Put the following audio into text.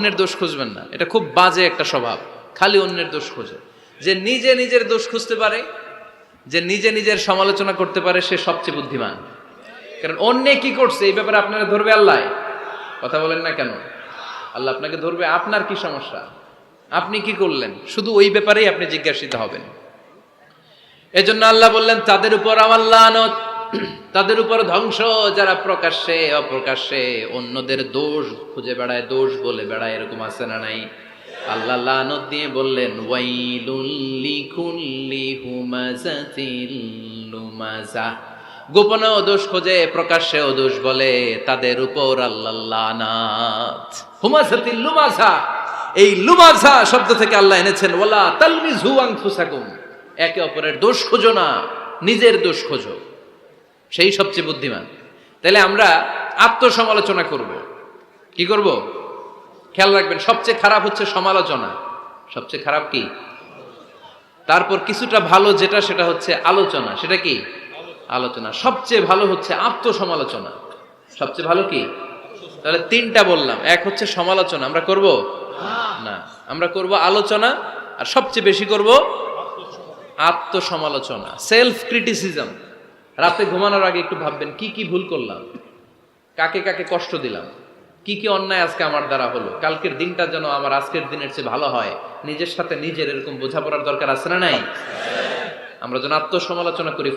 অন্যের দোষ খুঁজবেন না, এটা খুব বাজে একটা স্বভাব। খালি অন্যের দোষ খোঁজে। যে নিজে নিজের দোষ খুঁজতে পারে, যে নিজে নিজের সমালোচনা করতে পারে, সে সবচেয়ে বুদ্ধিমান। কারণ অন্যে কি করছে এই ব্যাপারে আপনারা ধরবে আল্লাহ। কথা বলেন না কেন? আল্লাহ আপনাকে ধরবে। আপনার কি সমস্যা, আপনি কি করলেন, শুধু ওই ব্যাপারেই আপনি জিজ্ঞাসিত হবেন। এজন্য আল্লাহ বললেন, তাদের উপর আমার লানত, তাদের উপর ধ্বংস, যারা প্রকাশ্যে অপ্রকাশ্যে অন্যদের দোষ খুঁজে বেড়ায়, দোষ বলে বেড়ায়। এরকম আছে না নাই? আল্লাহ লানত দিয়ে বললেন, ওয়াইলুল লিকুল্লি হুমাযাতিল লুমাযা। গোপনেও দোষ খোঁজে, প্রকাশ্যেও দোষ বলে, তাদের উপর আল্লাহ লানাত। হুমাযাতিল লুমাযা, এই লুমাযা শব্দ থেকে আল্লাহ এনেছেন ওয়ালা তালমিযু আনফুসাকুম। একে অপরের দোষ খোঁজো না, নিজের দোষ খোঁজো, সেই সবচেয়ে বুদ্ধিমান। তাহলে আমরা আত্মসমালোচনা করব। কি করব? খেয়াল রাখবেন, সবচেয়ে খারাপ হচ্ছে সমালোচনা। সবচেয়ে খারাপ কি? তারপর কিছুটা ভালো যেটা, সেটা হচ্ছে আলোচনা। সেটা কি? আলোচনা। সবচেয়ে ভালো হচ্ছে আত্মসমালোচনা। সবচেয়ে ভালো কি? তাহলে তিনটা বললাম। এক হচ্ছে সমালোচনা, আমরা করব না, আমরা করব আলোচনা। আর সবচেয়ে বেশি করব আত্মসমালোচনা, সেলফ ক্রিটিসিজম। রাতে ঘুমানোর আগে একটু ভাববেন, কি কি ভুল করলাম, কাকে কাকে কষ্ট দিলাম, কি কি অন্যায় আজকে আমার দ্বারা হলো, কালকের দিনটা যেন আমার আজকের দিনের চেয়ে ভালো হয়। নিজের সাথে নিজের এরকম বোঝাপড়ার দরকার আছে না নাই? আমরা যেন আত্মসমালোচনা করি।